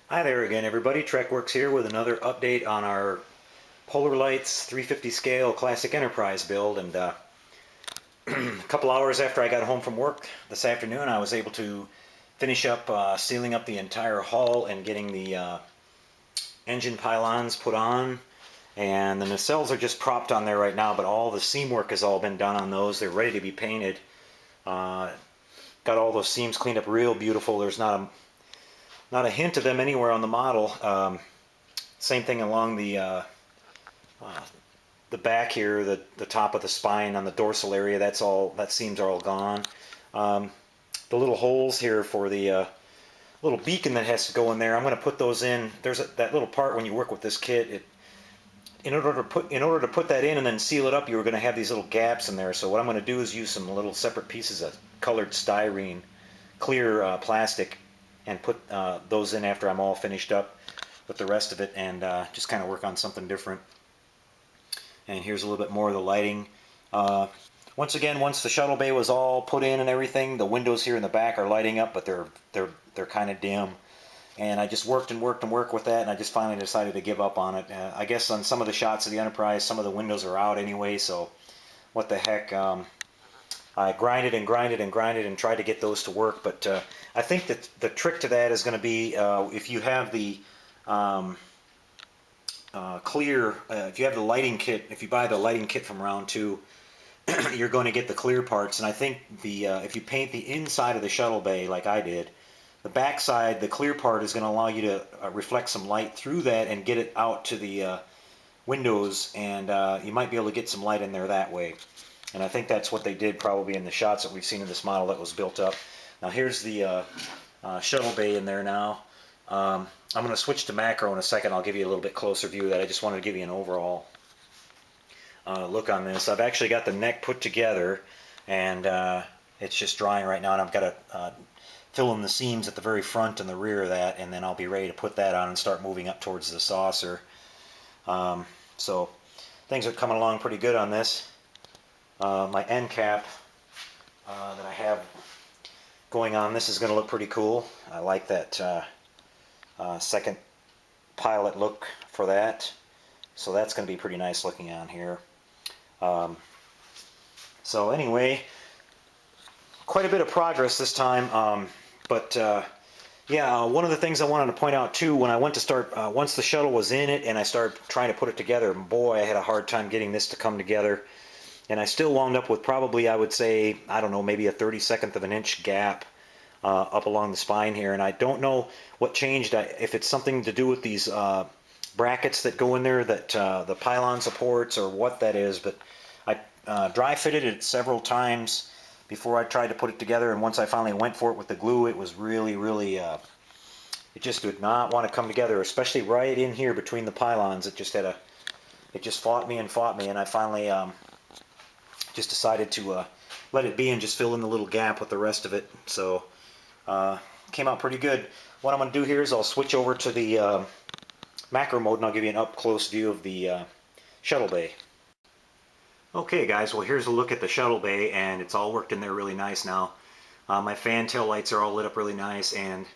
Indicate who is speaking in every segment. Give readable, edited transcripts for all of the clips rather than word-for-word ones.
Speaker 1: Hi there again, everybody. TrekWorks here with another update on our Polar Lights 350 scale classic Enterprise build. And a couple hours after I got home from work this afternoon, I was able to finish up sealing up the entire hull and getting the engine pylons put on. And the nacelles are just propped on there right now, but all the seam work has all been done on those. They're ready to be painted. Got all those seams cleaned up real beautiful. There's not a hint of them anywhere on the model. Same thing along the back here, the top of the spine on the dorsal area. That seams are all gone. The little holes here for the little beacon that has to go in there, I'm going to put those in. There's that little part when you work with this kit. In order to put that in and then seal it up, you were going to have these little gaps in there. So what I'm going to do is use some little separate pieces of colored styrene, clear plastic, and put those in after I'm all finished up with the rest of it, and just kind of work on something different. And here's a little bit more of the lighting. Once again, once the shuttle bay was all put in and everything, the windows here in the back are lighting up, but they're kind of dim. And I just worked and worked and worked with that, and I just finally decided to give up on it. I guess on some of the shots of the Enterprise, some of the windows are out anyway, so what the heck. I grinded and grinded and grinded and tried to get those to work, but I think that the trick to that is going to be if you have the if you have the lighting kit, if you buy the lighting kit from round 2, you're going to get the clear parts. And I think if you paint the inside of the shuttle bay like I did, the back side, the clear part, is going to allow you to reflect some light through that and get it out to the windows, and you might be able to get some light in there that way. And I think that's what they did probably in the shots that we've seen in this model that was built up. Now here's the shuttle bay in there now. I'm going to switch to macro in a second. I'll give you a little bit closer view of that. I just wanted to give you an overall look on this. I've actually got the neck put together, and it's just drying right now, and I've got to fill in the seams at the very front and the rear of that, and then I'll be ready to put that on and start moving up towards the saucer. So things are coming along pretty good on this. My end cap that I have going on this is going to look pretty cool. I like that second pilot look for that. So that's going to be pretty nice looking on here. So anyway, quite a bit of progress this time. Yeah, one of the things I wanted to point out too, when I went to start, once the shuttle was in it and I started trying to put it together, boy, I had a hard time getting this to come together. And I still wound up with probably, I would say, I don't know, maybe a 32nd of an inch gap up along the spine here. And I don't know what changed, if it's something to do with these brackets that go in there that the pylon supports, or what that is. But I dry fitted it several times before I tried to put it together. And once I finally went for it with the glue, it was really, it just did not want to come together, especially right in here between the pylons. It just fought me and fought me. And I finally just decided to let it be and just fill in the little gap with the rest of it. So came out pretty good. What I'm going to do here is I'll switch over to the macro mode, and I'll give you an up close view of the shuttle bay. Okay guys, well here's a look at the shuttle bay, and it's all worked in there really nice now. My fan tail lights are all lit up really nice, and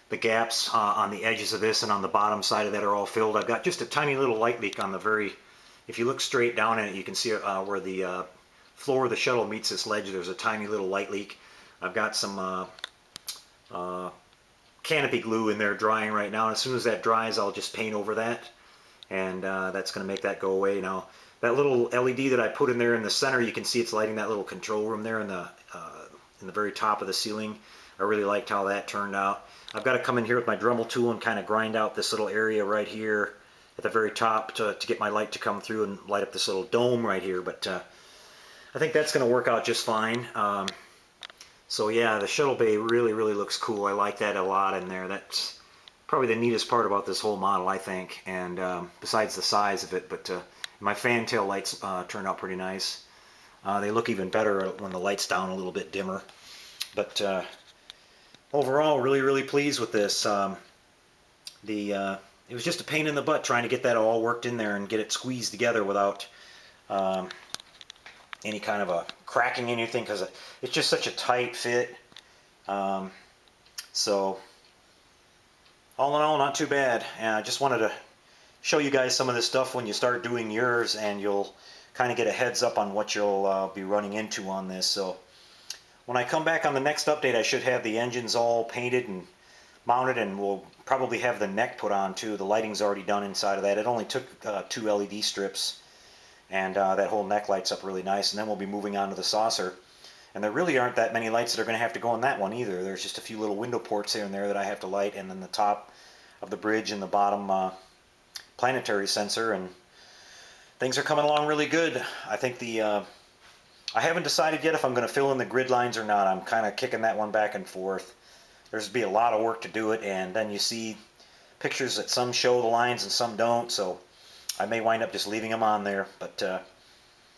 Speaker 1: the gaps on the edges of this and on the bottom side of that are all filled. I've got just a tiny little light leak on the very, if you look straight down at it, you can see where the floor of the shuttle meets this ledge. There's a tiny little light leak. I've got some canopy glue in there drying right now, and as soon as that dries, I'll just paint over that, and that's going to make that go away. Now that little LED that I put in there in the center, you can see it's lighting that little control room there in the very top of the ceiling. I really liked how that turned out. I've got to come in here with my Dremel tool and kind of grind out this little area right here at the very top to get my light to come through and light up this little dome right here. But I think that's going to work out just fine. So yeah, the shuttle bay really looks cool. I like that a lot in there. That's probably the neatest part about this whole model, I think, and besides the size of it. But my fan tail lights turned out pretty nice. They look even better when the light's down a little bit dimmer. But overall, really pleased with this. It was just a pain in the butt trying to get that all worked in there and get it squeezed together without any kind of a cracking anything, because it's just such a tight fit. So All in all, not too bad. And I just wanted to show you guys some of this stuff when you start doing yours, and you'll kind of get a heads up on what you'll be running into on this. So when I come back on the next update, I should have the engines all painted and mounted, and we'll probably have the neck put on too. The lighting's already done inside of that. It only took 2 LED strips, and that whole neck lights up really nice. And then we'll be moving on to the saucer. And there really aren't that many lights that are going to have to go on that one either. There's just a few little window ports here and there that I have to light, and then the top of the bridge and the bottom planetary sensor, and things are coming along really good. I think I haven't decided yet if I'm going to fill in the grid lines or not. I'm kind of kicking that one back and forth. There's be a lot of work to do it, and then you see pictures that some show the lines and some don't, so I may wind up just leaving them on there. But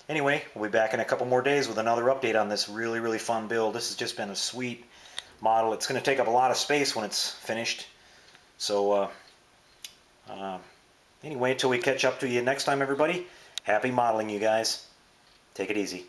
Speaker 1: anyway, we'll be back in a couple more days with another update on this really, really fun build. This has just been a sweet model. It's going to take up a lot of space when it's finished. So anyway, until we catch up to you next time, everybody, happy modeling, you guys. Take it easy.